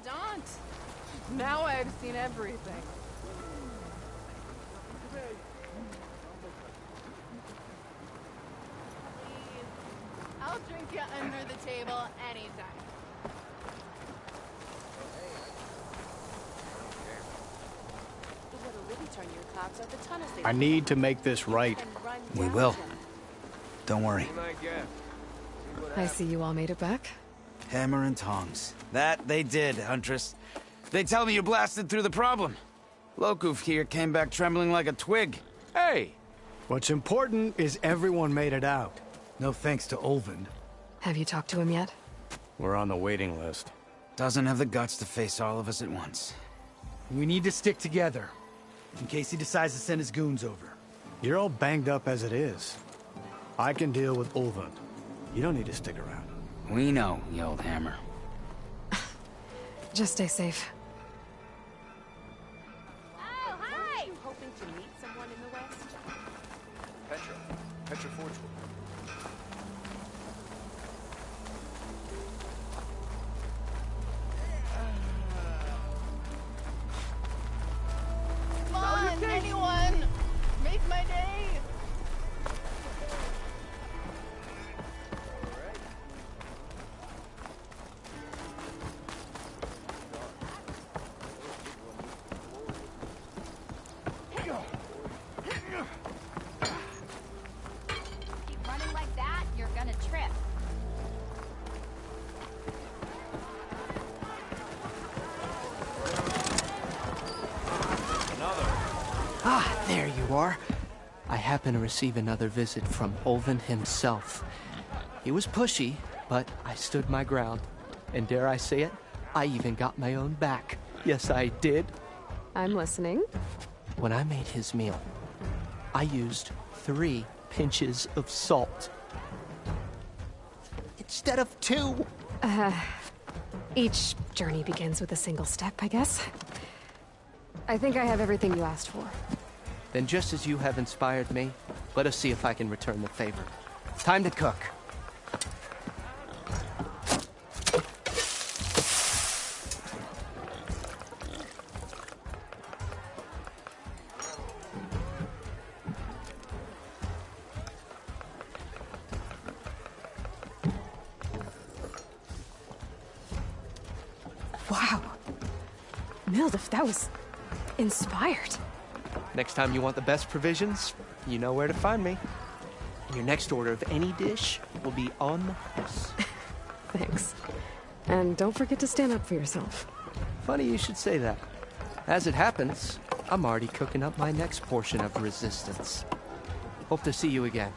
Don't. Now I've seen everything. Please. I'll drink you under the table anytime. I need to make this right. We will. Don't worry. I see you all made it back. Hammer and tongs. That they did, Huntress. They tell me you blasted through the problem. Lokuf here came back trembling like a twig. Hey! What's important is everyone made it out. No thanks to Olvin. Have you talked to him yet? We're on the waiting list. Doesn't have the guts to face all of us at once. We need to stick together, in case he decides to send his goons over. You're all banged up as it is. I can deal with Olvin. You don't need to stick around. We know, you old hammer. Just stay safe. Oh, hi! You hoping to meet someone in the West? Petra Forge. Come on, anyone! Make my day! Keep running like that, you're gonna trip. Ah, there you are. I happen to receive another visit from Olvin himself. He was pushy, but I stood my ground. And dare I say it, I even got my own back. Yes, I did. I'm listening. When I made his meal, I used 3 pinches of salt. Instead of 2. Each journey begins with a single step, I guess. I think I have everything you asked for. Then just as you have inspired me, let us see if I can return the favor. Time to cook. Wow. Mildif, that was inspired. Next time you want the best provisions, you know where to find me. And your next order of any dish will be on the house. Thanks. And don't forget to stand up for yourself. Funny you should say that. As it happens, I'm already cooking up my next portion of resistance. Hope to see you again.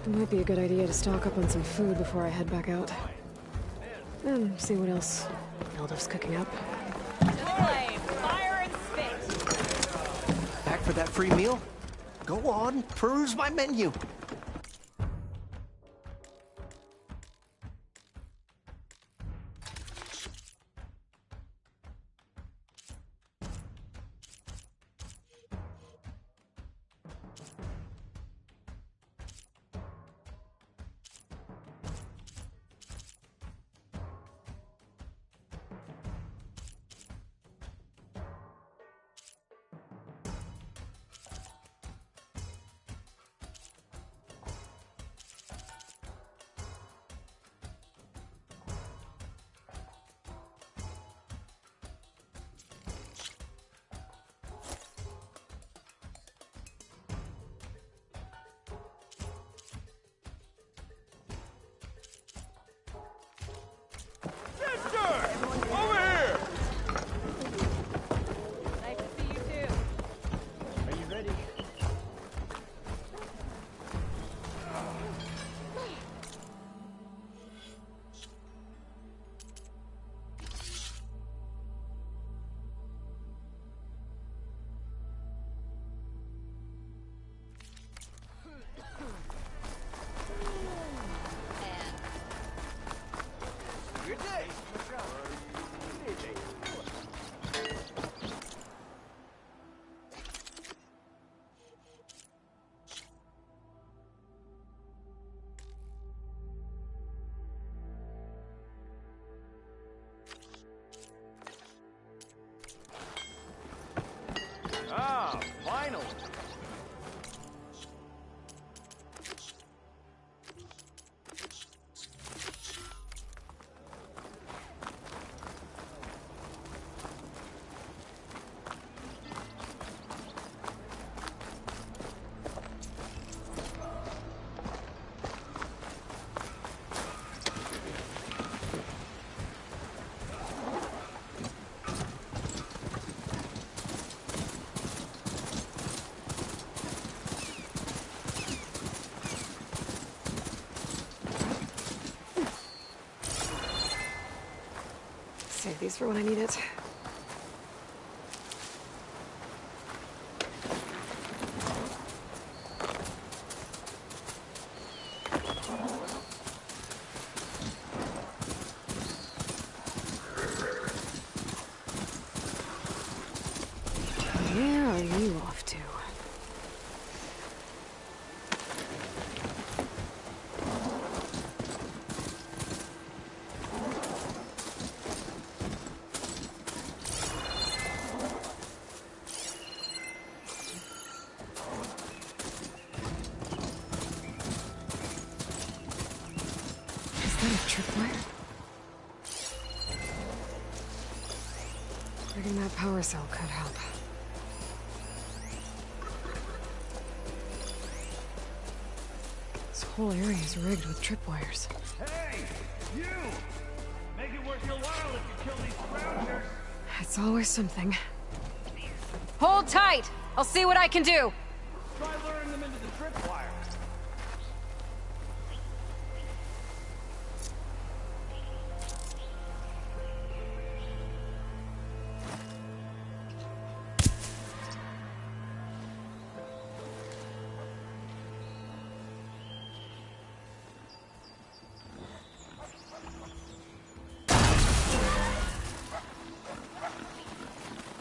It might be a good idea to stock up on some food before I head back out. And see what else Mildif's cooking up. Flame, fire and spit. Back for that free meal? Go on, peruse my menu. Ah, finally. Save these for when I need it. Where are you off to? Is that a tripwire? Rigging that power cell could help. This whole area is rigged with tripwires. Hey, you! Make it worth your while if you kill these scroungers. It's always something. Hold tight! I'll see what I can do! Try luring them into the tripwire.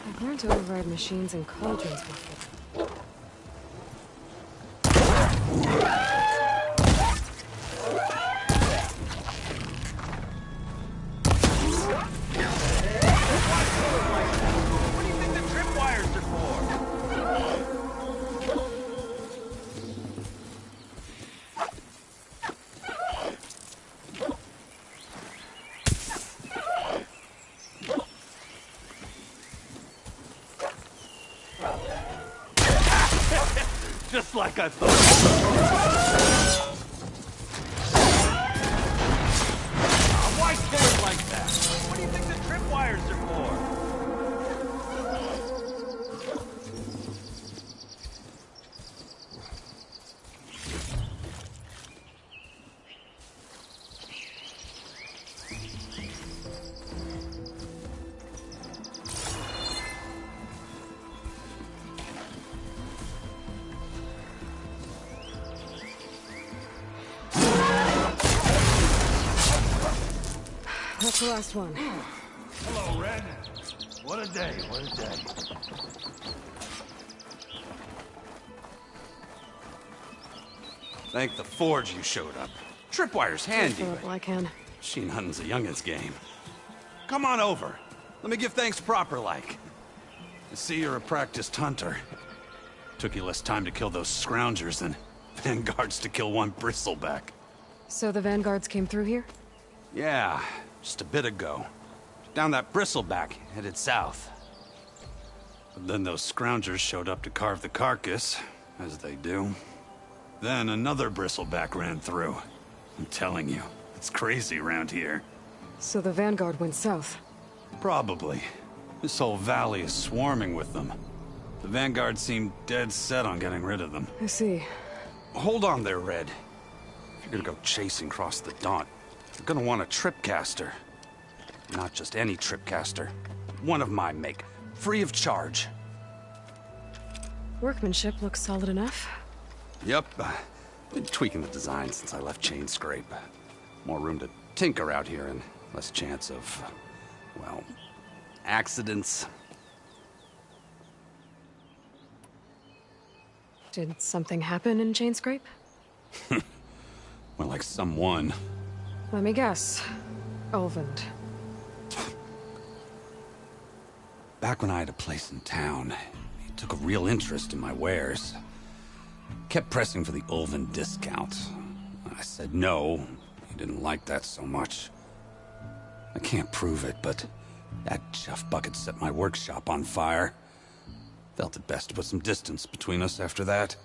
I've learned to override machines and cauldrons before. What do you think the tripwires are for? Just like I thought. Why kill it like that? What do you think the tripwires are for? That's the last one. Hello, Red. What a day, what a day. Thank the Forge you showed up. Tripwire's handy, Philip, but I can. machine hunting's a youngin's game. Come on over. Let me give thanks proper-like. I see you're a practiced hunter. Took you less time to kill those scroungers than vanguards to kill one bristleback. So the vanguards came through here? Yeah, just a bit ago. Down that bristleback, headed south. But then those scroungers showed up to carve the carcass, as they do. Then another bristleback ran through. I'm telling you, it's crazy around here. So the vanguard went south. Probably. This whole valley is swarming with them. The vanguard seemed dead set on getting rid of them. I see. Hold on there, Red. If you're gonna go chasing across the Daunt, you're gonna want a tripcaster. Not just any tripcaster. One of my make. Free of charge. Workmanship looks solid enough. Yep. Been tweaking the design since I left Chain Scrape. More room to tinker out here and less chance of, well, accidents. Did something happen in Chain Scrape? Well, like someone. Let me guess. Ulvund. Back when I had a place in town, he took a real interest in my wares. Kept pressing for the Ulven discount. I said no. He didn't like that so much. I can't prove it, but that chuff bucket set my workshop on fire. Felt it best to put some distance between us after that.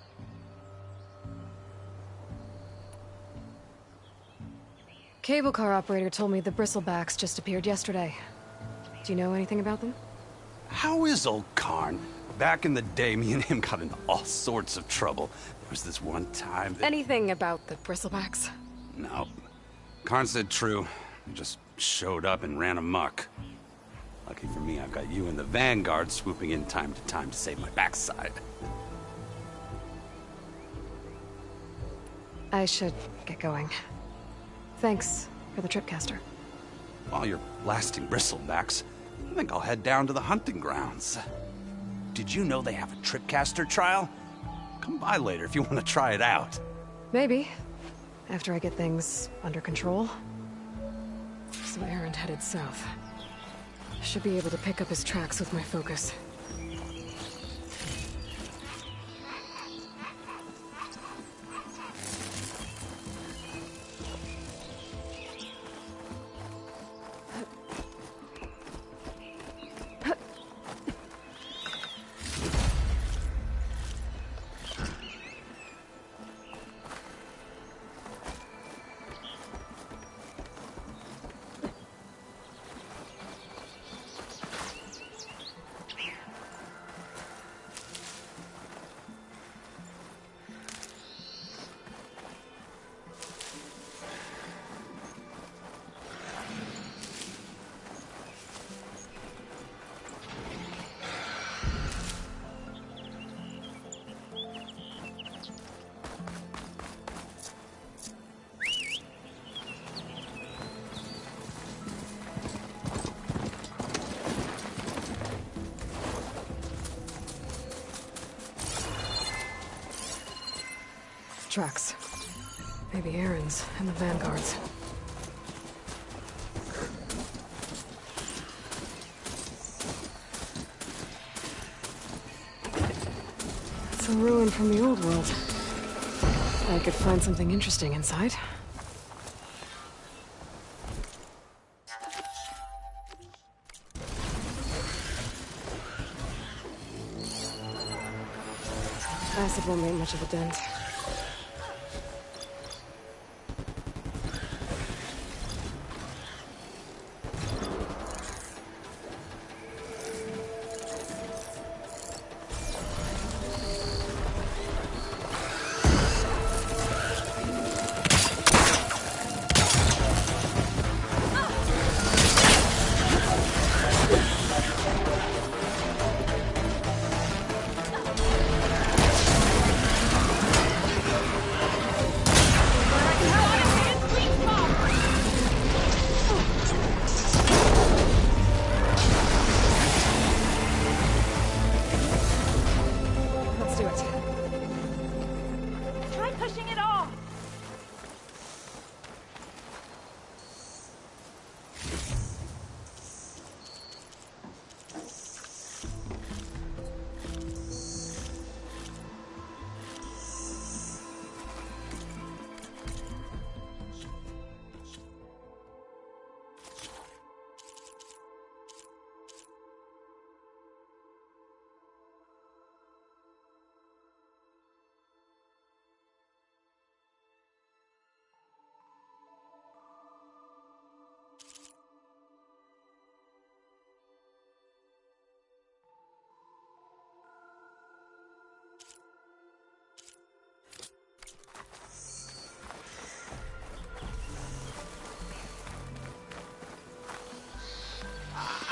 Cable car operator told me the bristlebacks just appeared yesterday. Do you know anything about them? How is old Karn? Back in the day, me and him got into all sorts of trouble. There was this one time that... Anything about the bristlebacks? No. Karn said true. He just showed up and ran amok. Lucky for me, I've got you and the Vanguard swooping in time to save my backside. I should get going. Thanks for the tripcaster. While you're blasting bristlebacks, I think I'll head down to the hunting grounds. Did you know they have a tripcaster trial? Come by later if you want to try it out. Maybe. After I get things under control. So Aaron headed south. Should be able to pick up his tracks with my focus. Tracks. Maybe Aaron's and the Vanguard's. It's a ruin from the old world. I could find something interesting inside. Acid won't make much of a dent.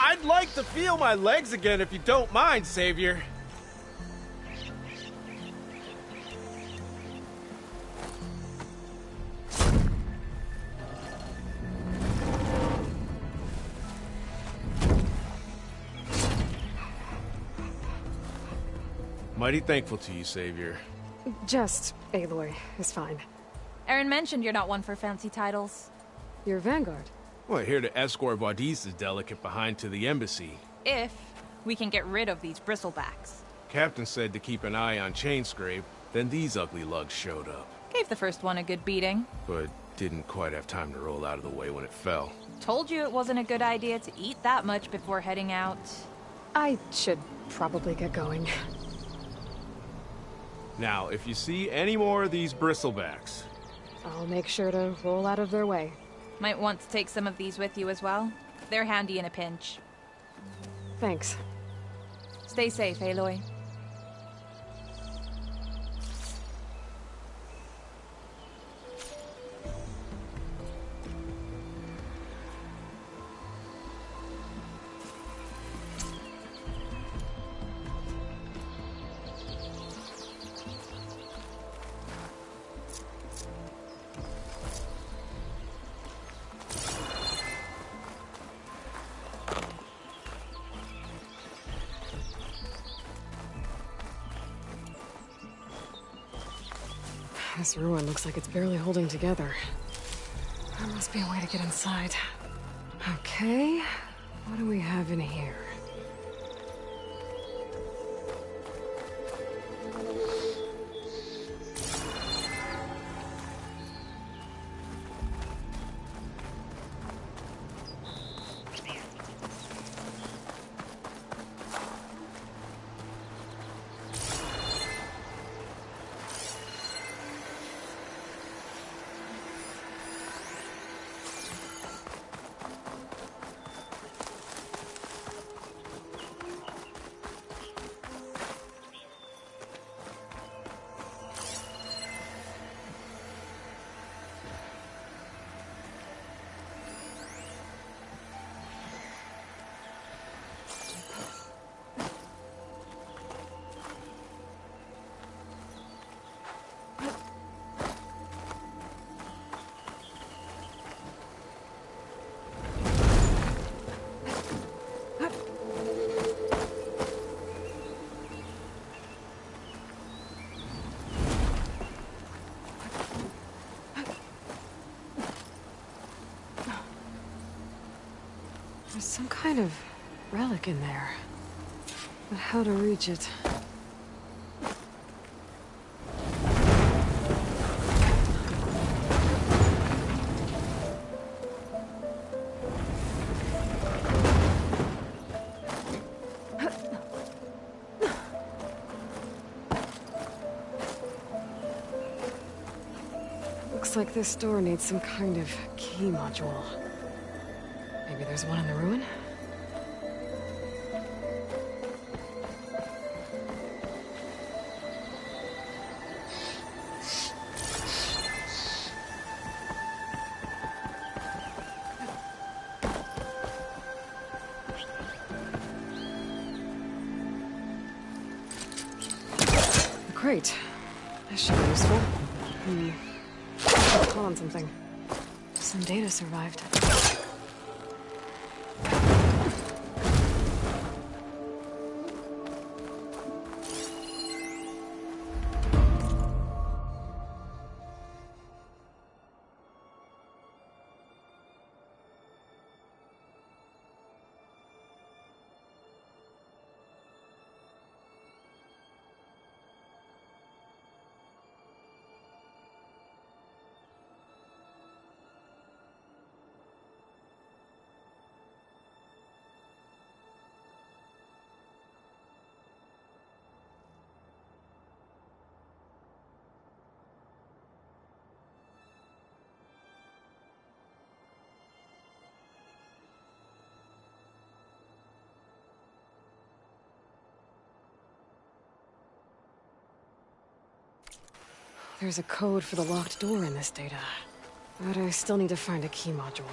I'd like to feel my legs again if you don't mind, Savior. Mighty thankful to you, Savior. Just Aloy is fine. Aaron mentioned you're not one for fancy titles. You're Vanguard. Well, here to escort Vaudise's delicate behind to the embassy. If we can get rid of these bristlebacks. Captain said to keep an eye on Chainscrape, then these ugly lugs showed up. Gave the first one a good beating. But didn't quite have time to roll out of the way when it fell. Told you it wasn't a good idea to eat that much before heading out. I should probably get going. Now, if you see any more of these bristlebacks... I'll make sure to roll out of their way. Might want to take some of these with you as well. They're handy in a pinch. Thanks. Stay safe, Aloy. This ruin looks like it's barely holding together. There must be a way to get inside. Okay, what do we have in here? There's some kind of relic in there. But how to reach it? Looks like this door needs some kind of key module. Maybe there's one in the ruin? Great. This should be useful. Call on something. Some data survived. There's a code for the locked door in this data. But I still need to find a key module.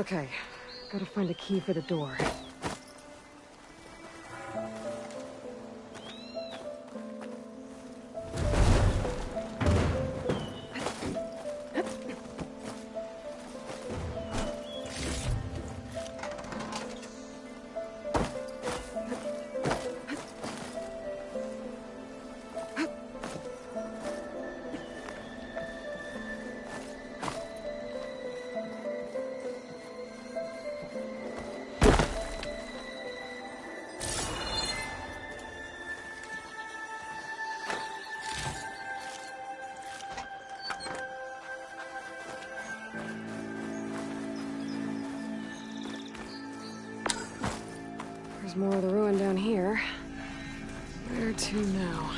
Okay, gotta find a key for the door. There's more of the ruin down here. Where to now?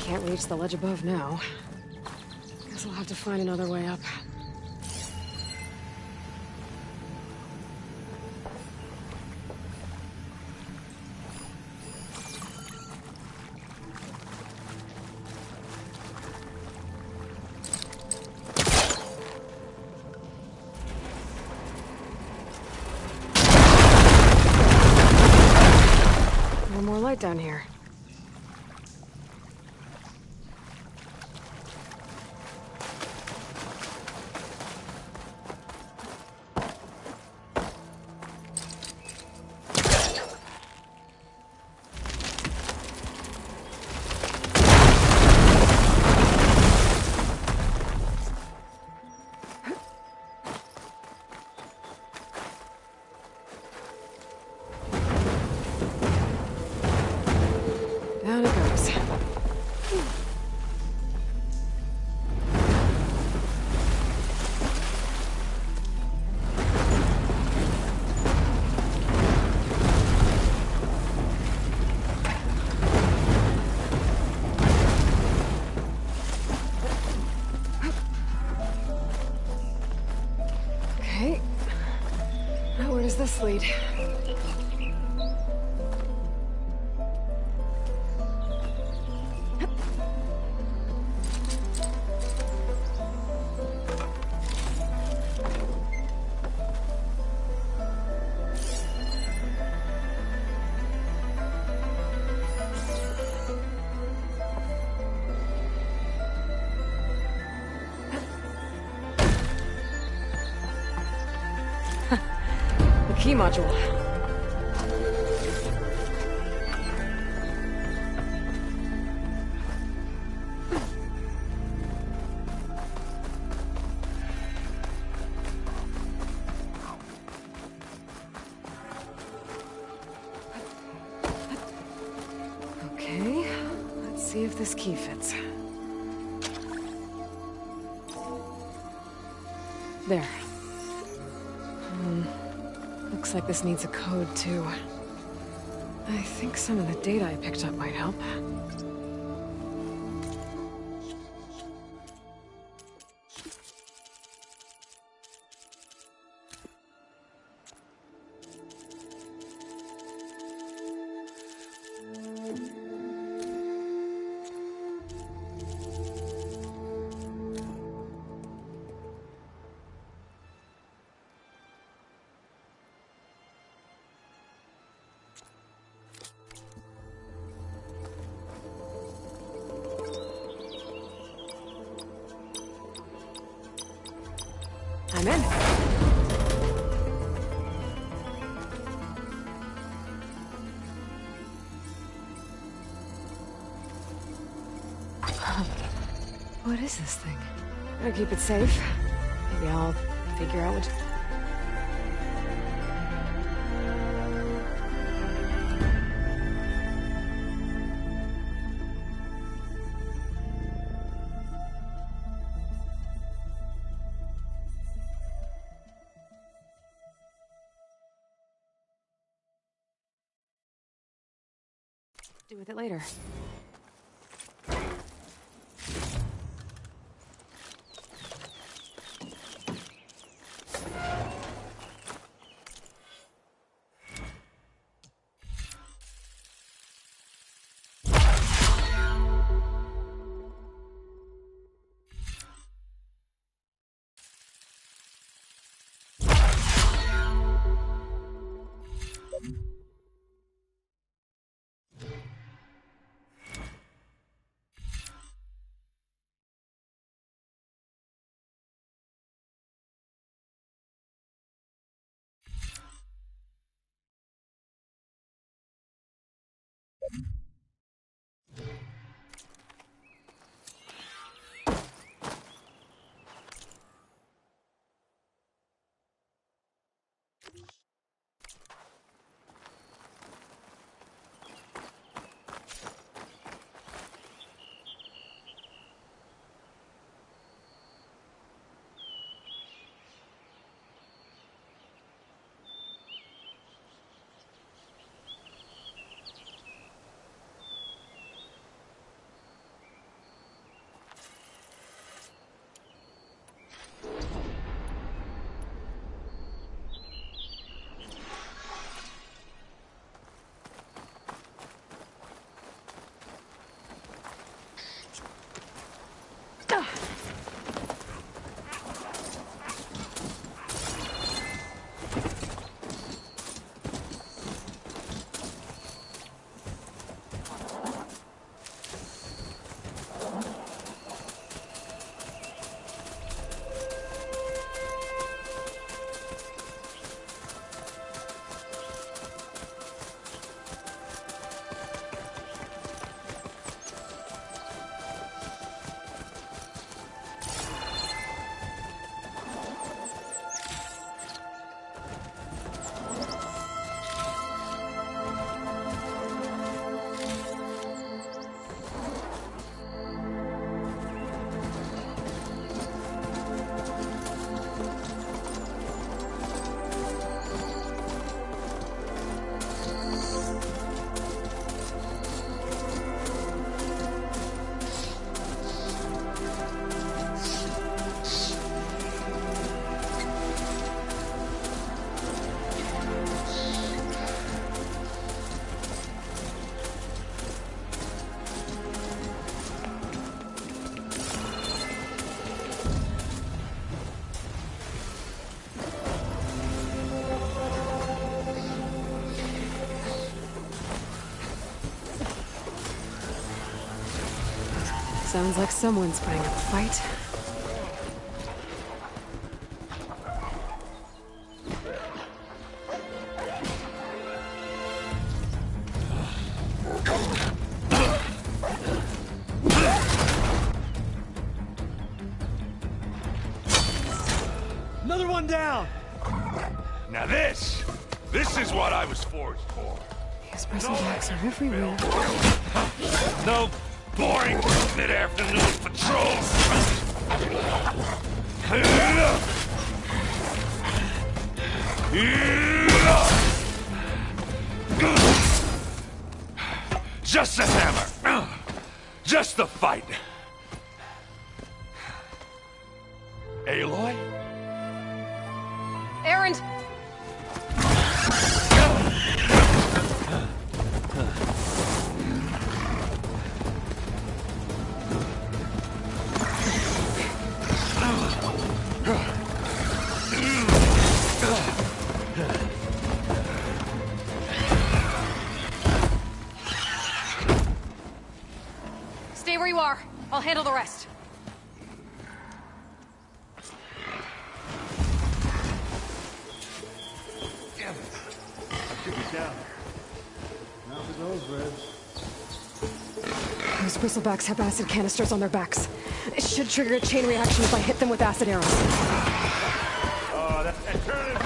Can't reach the ledge above now. Guess I'll have to find another way up. No more light down here. Down it goes. Okay. Now where does this lead? The key module. Okay, let's see if this key fits. There. Looks like this needs a code, too. I think some of the data I picked up might help. I'm in. What is this thing? Gotta keep it safe. Maybe I'll figure out what... Do with it later. Sounds like someone's putting up a fight. Another one down! Now this is what I was forged for. These bristlebacks are everywhere. No boring mid-afternoon patrols. Just the hammer. Just the fight. Aloy? Erend! Stay where you are. I'll handle the rest. Those bristlebacks have acid canisters on their backs. It should trigger a chain reaction if I hit them with acid arrows. Oh, that turn into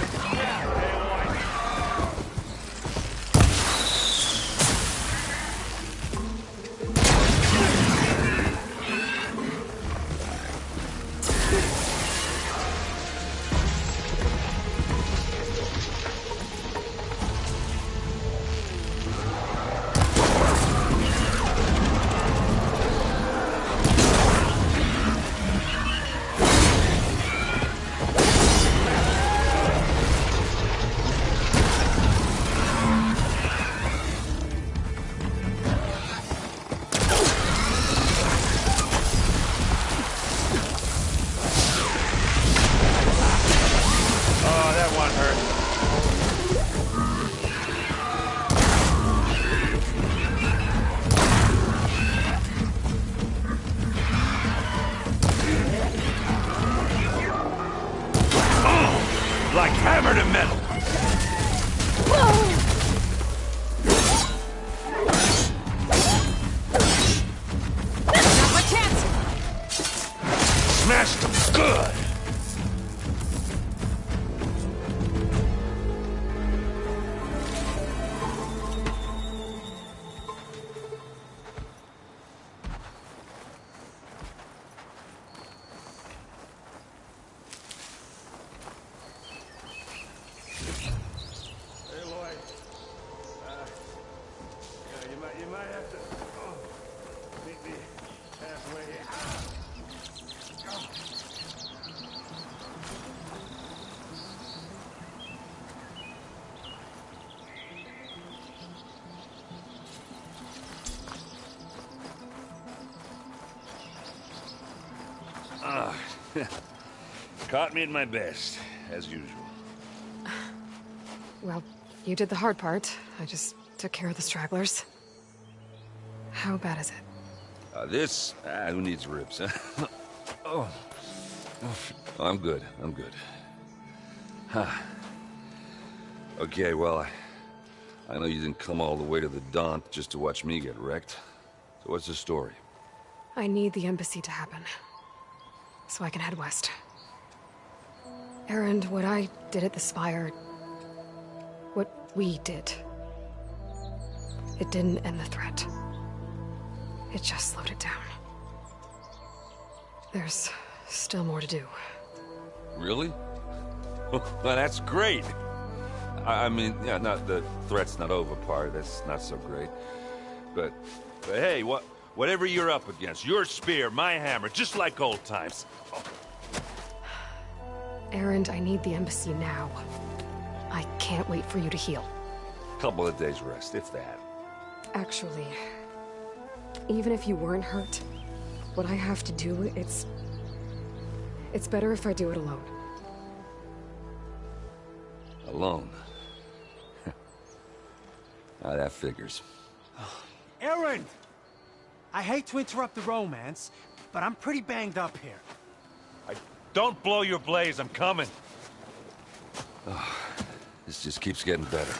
Hammer to metal! Not my chance! Smashed them good! You might have to meet me halfway. Caught me at my best, as usual. Well, you did the hard part. I just took care of the stragglers. How bad is it? Who needs ribs, huh? Oh, I'm good. I'm good. Huh. Okay, well, I know you didn't come all the way to the Daunt just to watch me get wrecked. So what's the story? I need the embassy to happen, so I can head west. Erend, what I did at the Spire... what we did... it didn't end the threat. It just slowed it down. There's still more to do. Really? Well, that's great. I mean, yeah, not the threat's not over part. That's not so great. But hey, whatever you're up against, your spear, my hammer, just like old times. Oh. Erend, I need the embassy now. I can't wait for you to heal. Couple of days rest, if that. Actually, even if you weren't hurt, what I have to do, it's better if I do it alone. Alone? Now that figures. Erend! I hate to interrupt the romance, but I'm pretty banged up here. Don't blow your blaze, I'm coming. Oh, this just keeps getting better.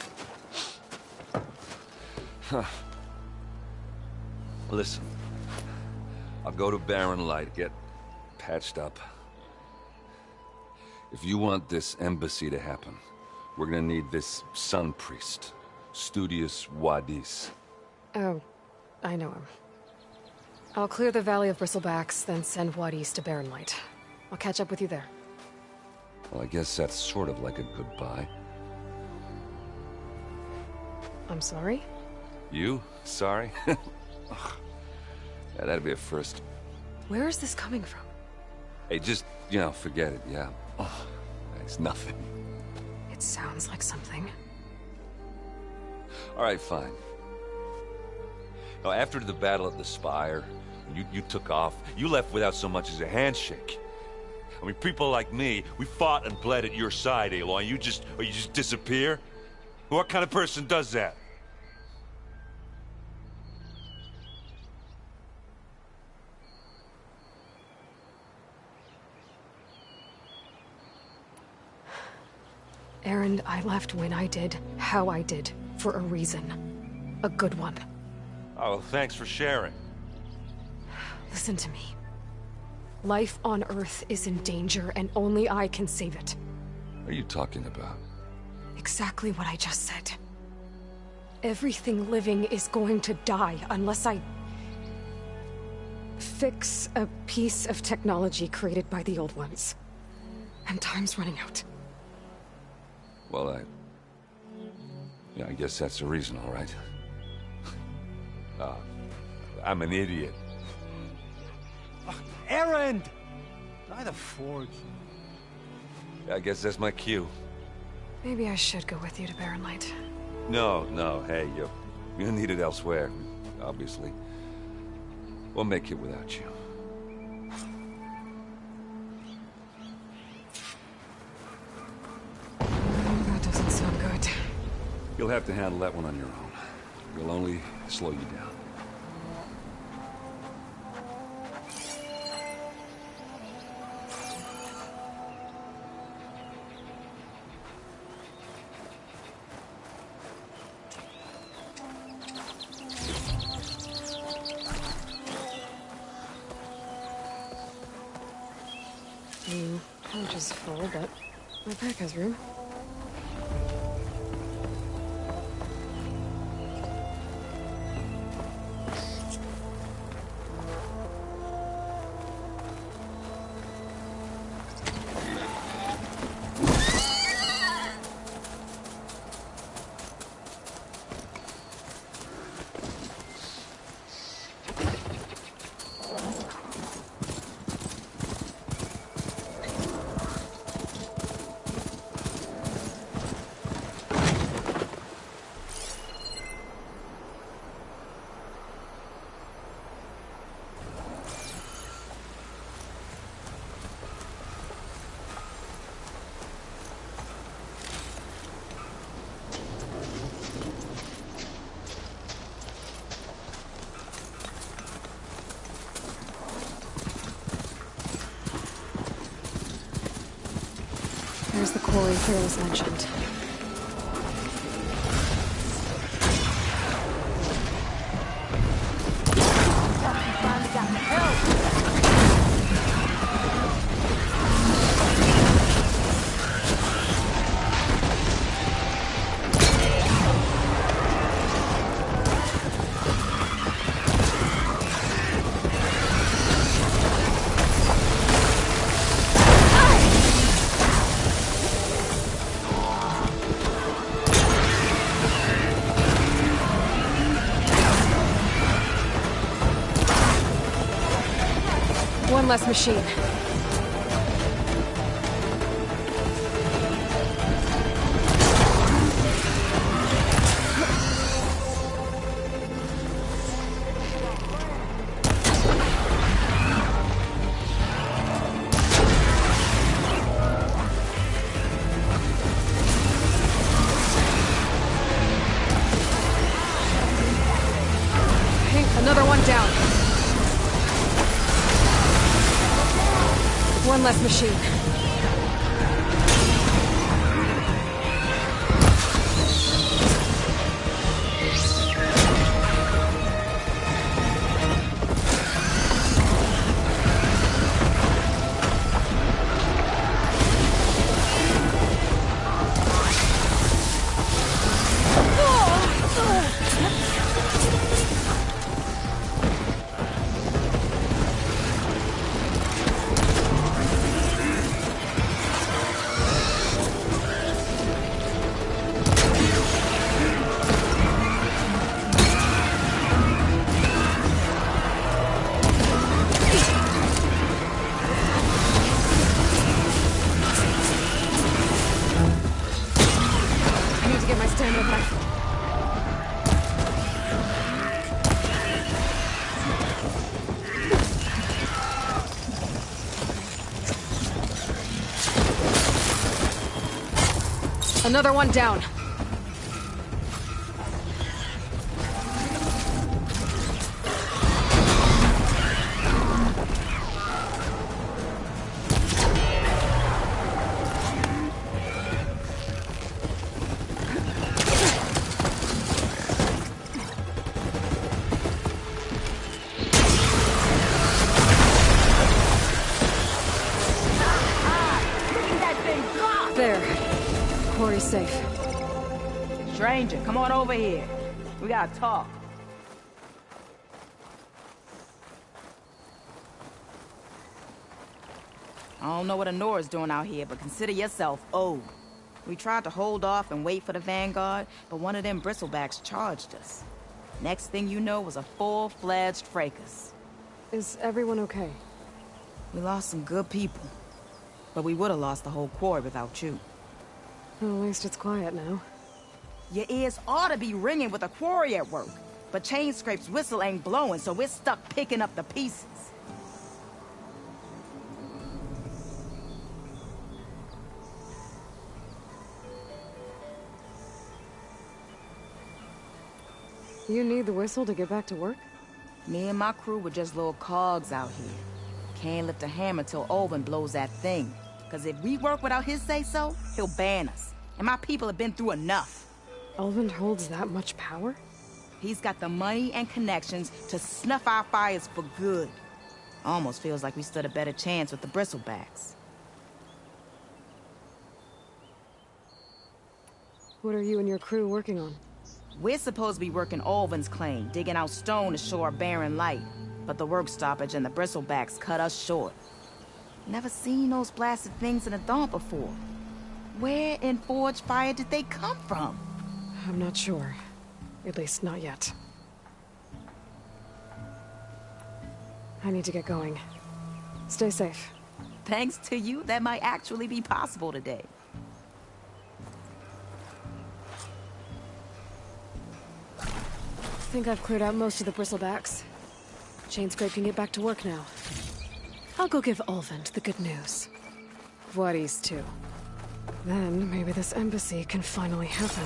Huh. Listen, I'll go to Barren Light, get patched up. If you want this embassy to happen, we're gonna need this sun priest, Studius Wadis. Oh, I know him. I'll clear the Valley of Bristlebacks, then send Wadis to Barren Light. I'll catch up with you there. Well, I guess that's sort of like a goodbye. I'm sorry? You? Sorry? Yeah, that'd be a first. Where is this coming from? Hey, just, forget it, yeah. Oh, it's nothing. It sounds like something. All right, fine. Now, after the battle at the Spire, you took off, you left without so much as a handshake. I mean, people like me, we fought and bled at your side, Aloy. You just disappear? What kind of person does that? Erend, I left when I did, how I did, for a reason. A good one. Oh, thanks for sharing. Listen to me. Life on Earth is in danger, and only I can save it. What are you talking about? Exactly what I just said. Everything living is going to die unless I... fix a piece of technology created by the old ones. And time's running out. Well, I guess that's the reason, all right. I'm an idiot. Erend! By the Forge. I guess that's my cue. Maybe I should go with you to Barren Light. No, hey, you're needed elsewhere, obviously. We'll make it without you. That doesn't sound good. You'll have to handle that one on your own. It'll only slow you down. is full, but my pack has room. There's the quarry Fearless mentioned. One less machine. Okay, another one down. One less machine. Another one down. There. Quarry's safe. Stranger, come on over here. We gotta talk. I don't know what Honora's doing out here, but consider yourself owed. We tried to hold off and wait for the Vanguard, but one of them bristlebacks charged us. Next thing you know was a full-fledged fracas. Is everyone okay? We lost some good people, but we would have lost the whole quarry without you. Well, at least it's quiet now. Your ears ought to be ringing with a quarry at work, but Chainscrape's whistle ain't blowing, so we're stuck picking up the pieces. You need the whistle to get back to work? Me and my crew were just little cogs out here. Can't lift a hammer till Olvin blows that thing. Cause if we work without his say-so, he'll ban us. And my people have been through enough. Olvin holds that much power? He's got the money and connections to snuff our fires for good. Almost feels like we stood a better chance with the bristlebacks. What are you and your crew working on? We're supposed to be working Alvin's claim, digging out stone to show our barren light. But the work stoppage and the bristlebacks cut us short. Never seen those blasted things in the dawn before. Where in Forge Fire did they come from? I'm not sure. At least not yet. I need to get going. Stay safe. Thanks to you, that might actually be possible today. I think I've cleared out most of the bristlebacks. Chainscrape can get back to work now. I'll go give Ulvund the good news. Voorhees, too. Then maybe this embassy can finally happen.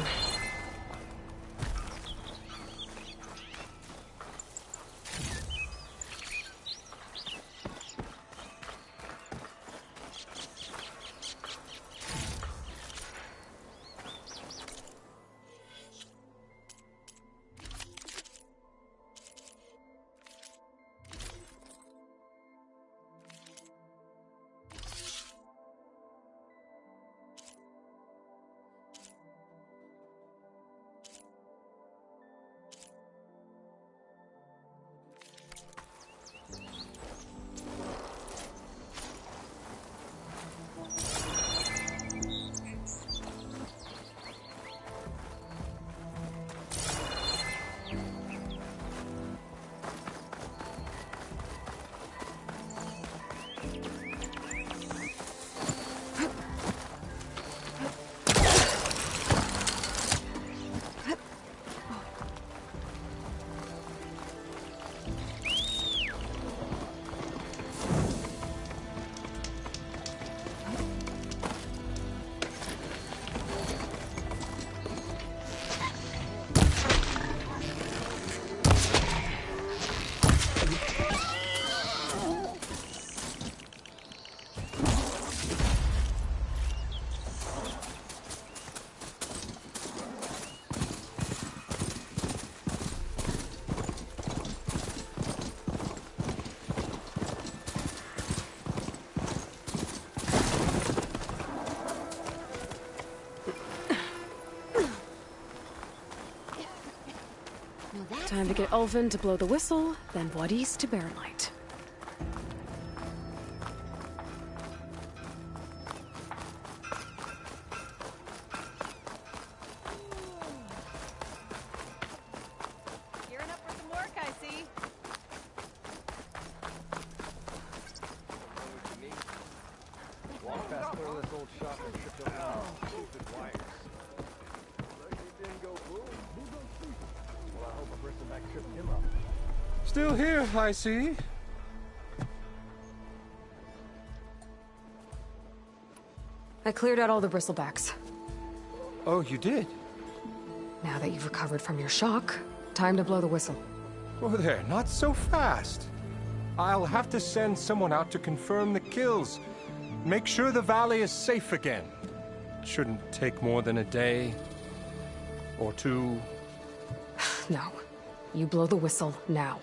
Time to get Ulvund to blow the whistle, then Voorhees to bear light. Gearing up for some work, I see. Walk past through this old shop and shipped over stupid wires. Like it didn't go boom. Who goes sleep? Well, I hope a bristleback tripped him up. Still here, I see. I cleared out all the bristlebacks. Oh, you did? Now that you've recovered from your shock, time to blow the whistle. Oh, there, not so fast. I'll have to send someone out to confirm the kills. Make sure the valley is safe again. Shouldn't take more than a day. Or two. No. You blow the whistle now.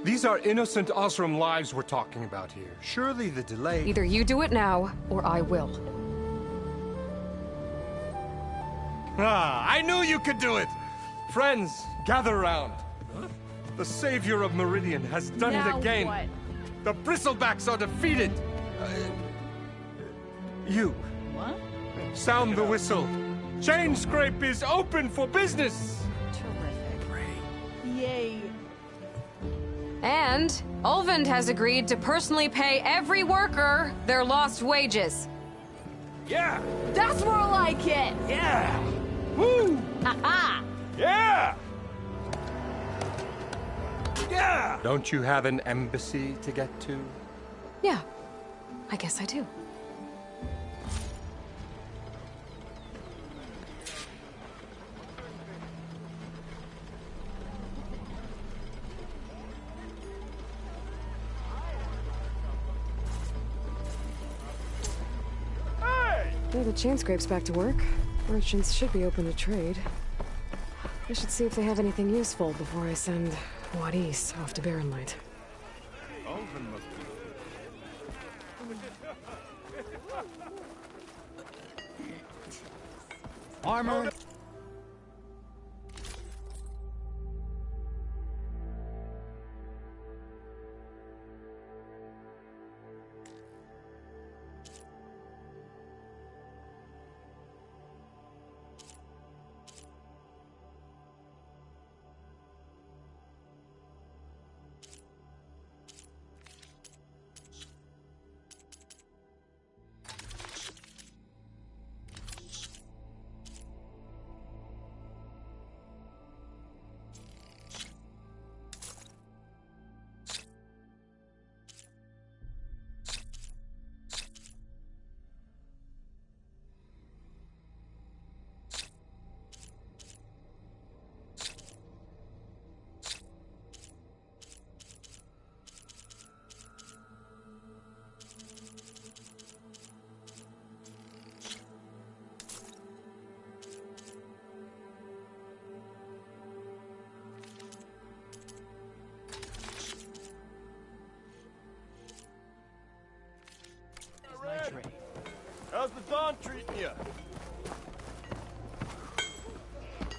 These are innocent Osram lives we're talking about here. Surely the delay... Either you do it now, or I will. Ah, I knew you could do it! Friends, gather around. The savior of Meridian has done it again. What? The bristlebacks are defeated. You. What? Sound the whistle. Chainscrape is open for business. Terrific. Yay. And Ulvund has agreed to personally pay every worker their lost wages. Yeah! That's more like it! Yeah! Woo! Ha-ha! Yeah! Yeah! Don't you have an embassy to get to? Yeah, I guess I do. Well, the Chainscrape's back to work. Merchants should be open to trade. I should see if they have anything useful before I send Voorhees off to Barren Light. Armor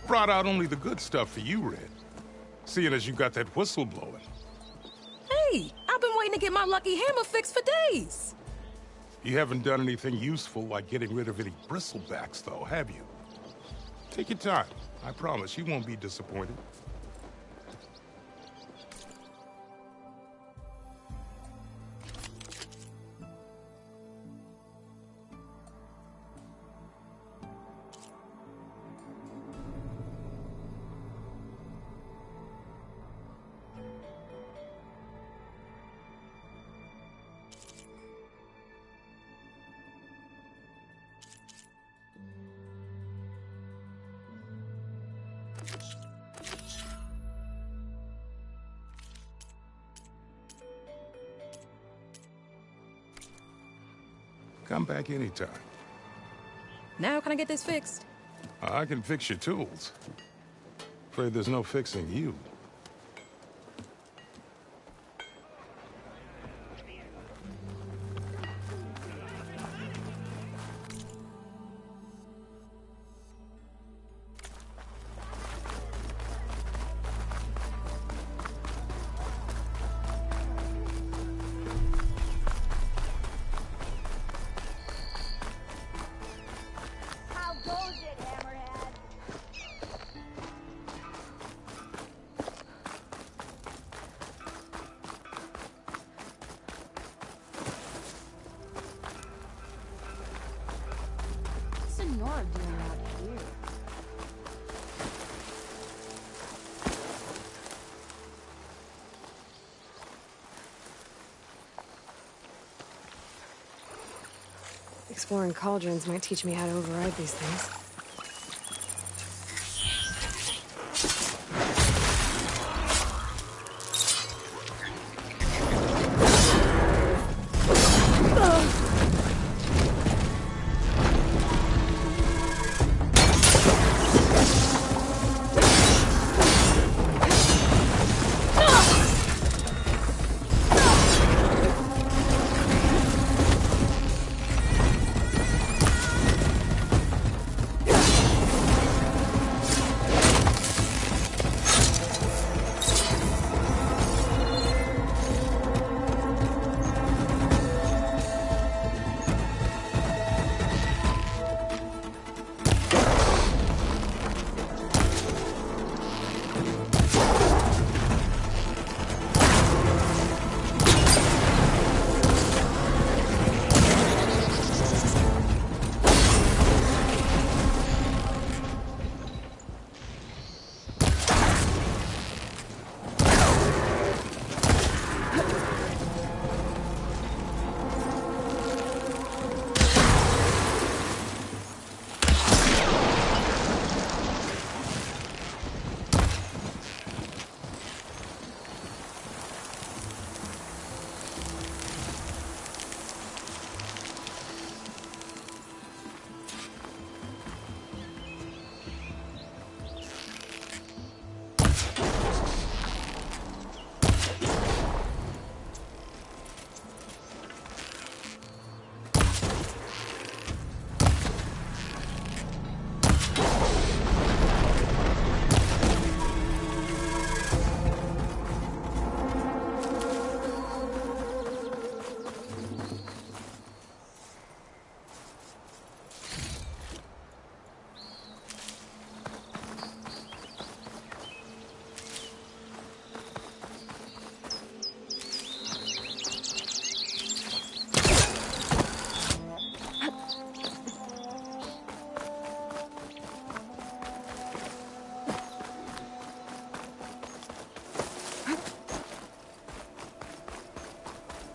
brought out only the good stuff for you, Red. Seeing as you got that whistle blowing. Hey, I've been waiting to get my lucky hammer fixed for days. You haven't done anything useful like getting rid of any bristlebacks, though, have you? Take your time. I promise you won't be disappointed. Come back anytime. Now can I get this fixed? I can fix your tools. Afraid there's no fixing you. Nora doing out here? Exploring cauldrons might teach me how to override these things.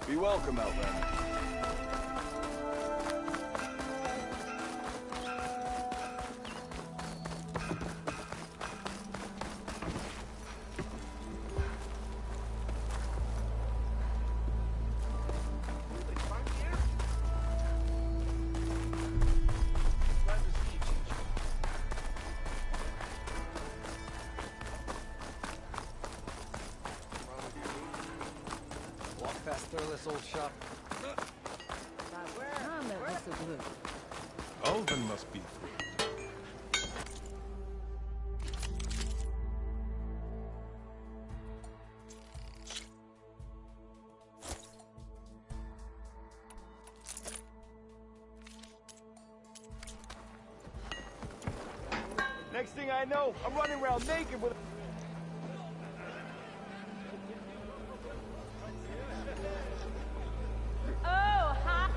Be welcome out there. This old shop. Alvin must be free. Next thing I know, I'm running around naked with... Oh, hi.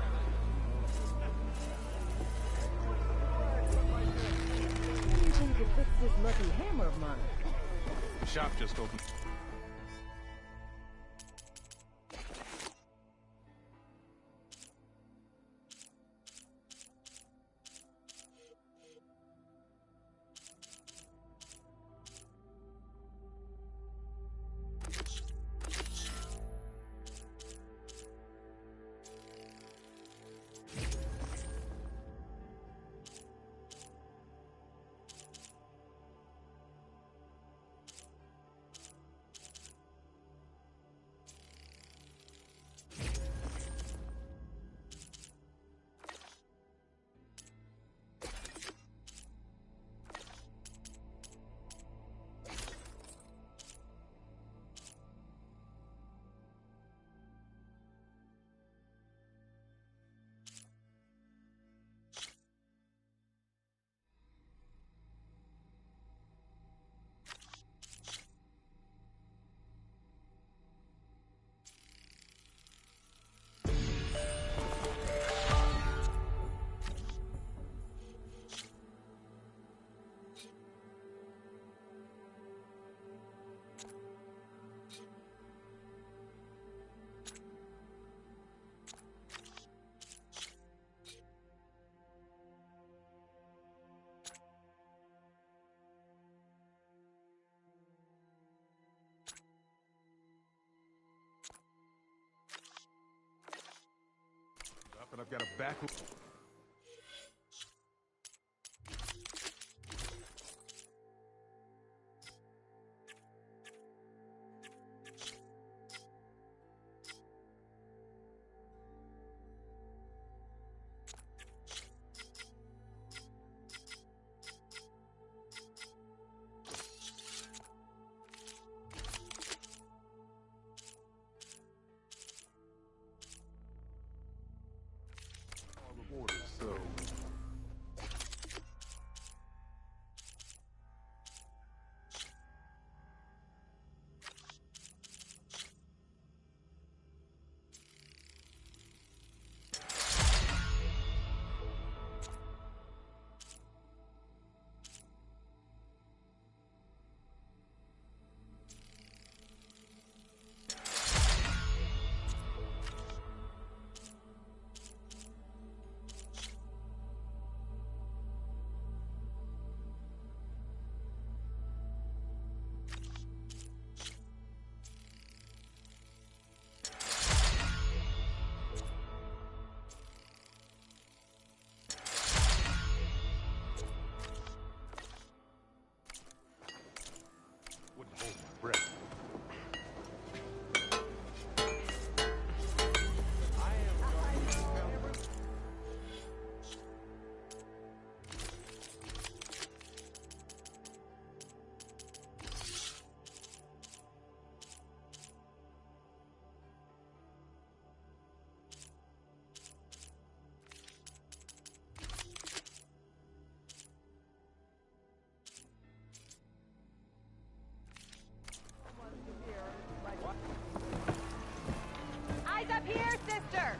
When do you think you fix this lucky hammer of mine? The shop just opened. Up and I've got a back... So... Wouldn't hold my breath. Eyes up here, sister!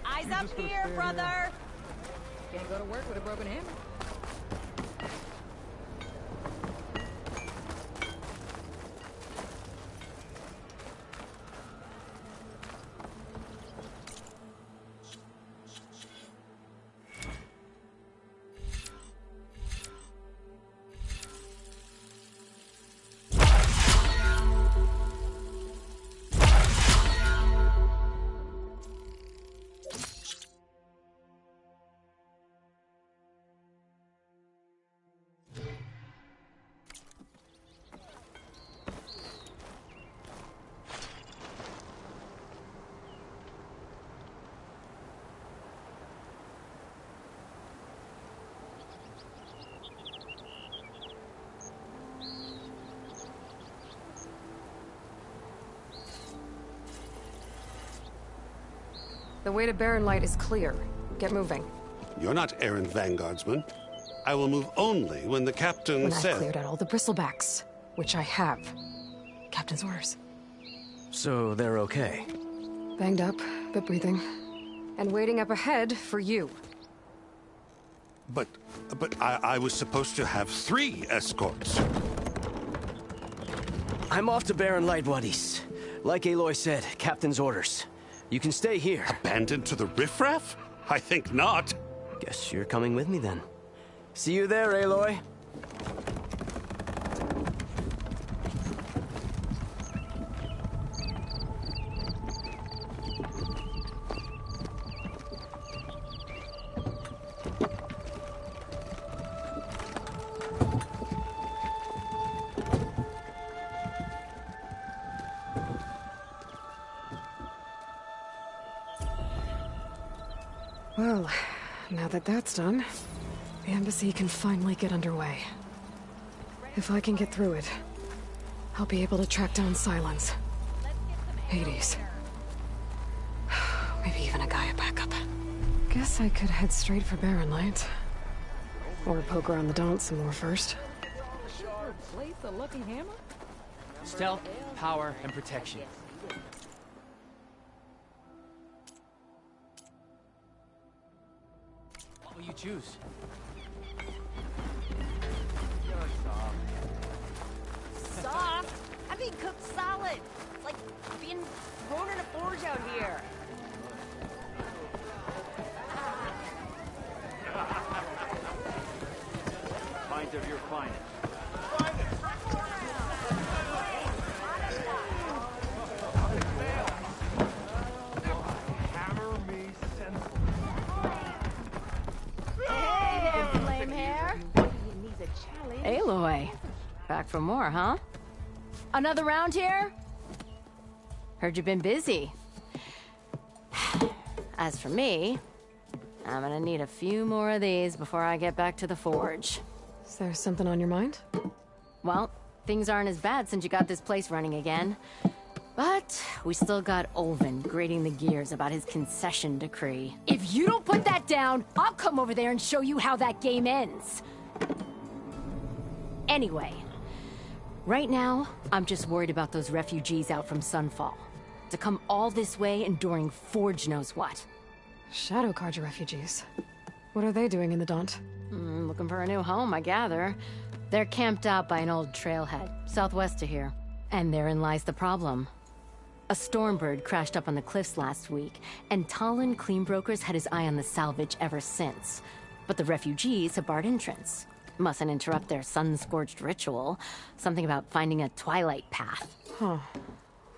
Eyes up here, brother! Can't go to work with a broken hammer. The way to Barren Light is clear. Get moving. You're not errant vanguardsman. I will move only when the captain When says... I've cleared out all the bristlebacks, which I have. Captain's orders. So they're okay? Banged up, but breathing. And waiting up ahead for you. But I was supposed to have 3 escorts. I'm off to Barren Light, Wadis. Like Aloy said, Captain's orders. You can stay here. Abandoned to the riffraff? I think not. Guess you're coming with me then. See you there, Aloy. Well, now that that's done, the embassy can finally get underway. If I can get through it, I'll be able to track down Silence, Hades, maybe even a Gaia backup. Guess I could head straight for Barren Light. Or poke around the Daunt some more first. Place a lucky hammer? Stealth, power, and protection. What will you choose? Soft? I mean cooked solid. It's like being thrown in a forge out here. Pint of your finest. Hammer me sensible. Hey, flame hair. Needs a challenge. Aloy. Back for more, huh? Another round here? Heard you've been busy. As for me, I'm gonna need a few more of these before I get back to the forge. Is there something on your mind? Well, things aren't as bad since you got this place running again. But we still got Olvin grating the gears about his concession decree. If you don't put that down, I'll come over there and show you how that game ends. Anyway, right now, I'm just worried about those refugees out from Sunfall. To come all this way enduring Forge knows what. Shadow Carja refugees. What are they doing in the Daunt? Looking for a new home, I gather. They're camped out by an old trailhead, southwest of here. And therein lies the problem. A Stormbird crashed up on the cliffs last week, and Talon Cleanbrokers had his eye on the salvage ever since. But the refugees have barred entrance. Mustn't interrupt their sun-scorched ritual. Something about finding a twilight path. Huh.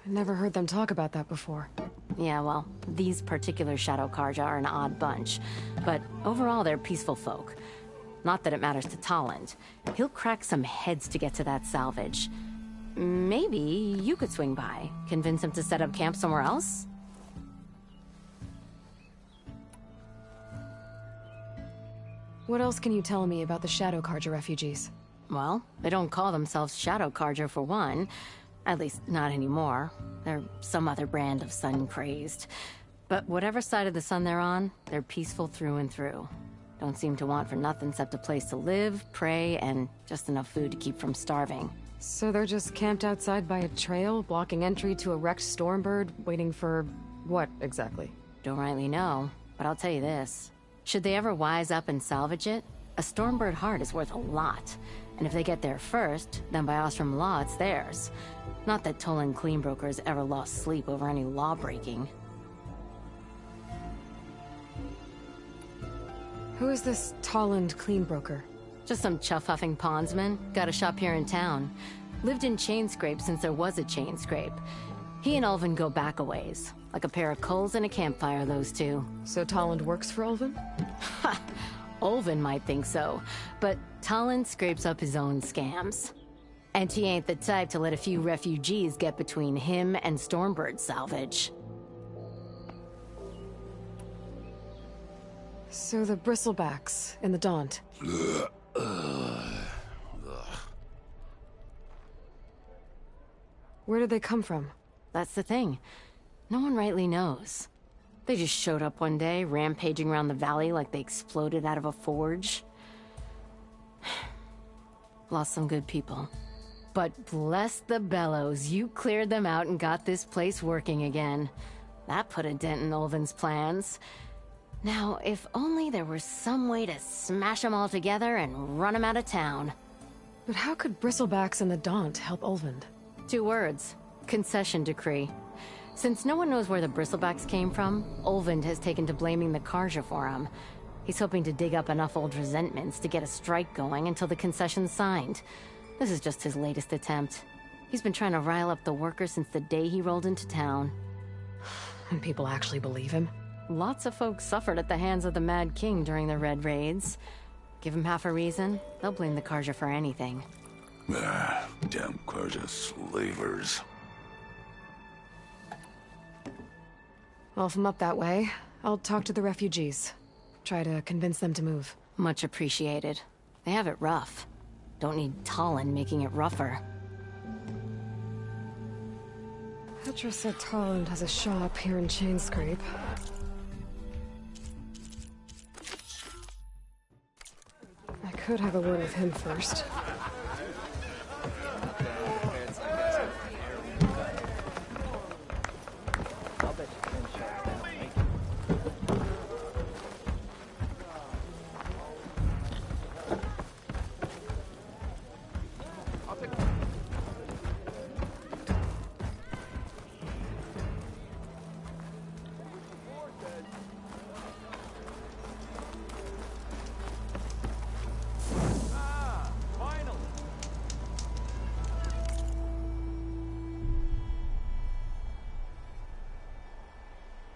I never heard them talk about that before. Yeah, well, these particular Shadow Carja are an odd bunch. But overall, they're peaceful folk. Not that it matters to Talon. He'll crack some heads to get to that salvage. Maybe you could swing by, convince him to set up camp somewhere else? What else can you tell me about the Shadow Carja refugees? Well, they don't call themselves Shadow Carja for one. At least, not anymore. They're some other brand of sun-crazed. But whatever side of the sun they're on, they're peaceful through and through. Don't seem to want for nothing except a place to live, pray, and just enough food to keep from starving. So they're just camped outside by a trail, blocking entry to a wrecked Stormbird, waiting for... what, exactly? Don't rightly know, but I'll tell you this. Should they ever wise up and salvage it, a Stormbird heart is worth a lot. And if they get there first, then by Ostrom law, it's theirs. Not that Tolan Cleanbrokers ever lost sleep over any law-breaking. Who is this Talland Cleanbroker? Just some chuff-huffing pondsman. Got a shop here in town. Lived in Chainscrape since there was a Chainscrape. He and Ulvin go back a ways. Like a pair of coals and a campfire, those two. So Talland works for Ulvin? Ha! Ulvin might think so, but Talon scrapes up his own scams. And he ain't the type to let a few refugees get between him and Stormbird salvage. So the bristlebacks in the Daunt. Where did they come from? That's the thing. No one rightly knows. They just showed up one day, rampaging around the valley like they exploded out of a forge. Lost some good people. But bless the bellows, you cleared them out and got this place working again. That put a dent in Ulvin's plans. Now, if only there was some way to smash them all together and run them out of town. But how could Bristlebacks and the Daunt help Ulvund? 2 words. Concession decree. Since no one knows where the Bristlebacks came from, Ulvund has taken to blaming the Karja for them. He's hoping to dig up enough old resentments to get a strike going until the concession's signed. This is just his latest attempt. He's been trying to rile up the workers since the day he rolled into town. And people actually believe him? Lots of folks suffered at the hands of the Mad King during the Red Raids. Give him half a reason, they'll blame the Karja for anything. Damn Karja slavers. Well, if I'm up that way, I'll talk to the refugees. Try to convince them to move. Much appreciated. They have it rough. Don't need Talon making it rougher. Petra said Talon has a shop here in Chainscrape. I could have a word with him first.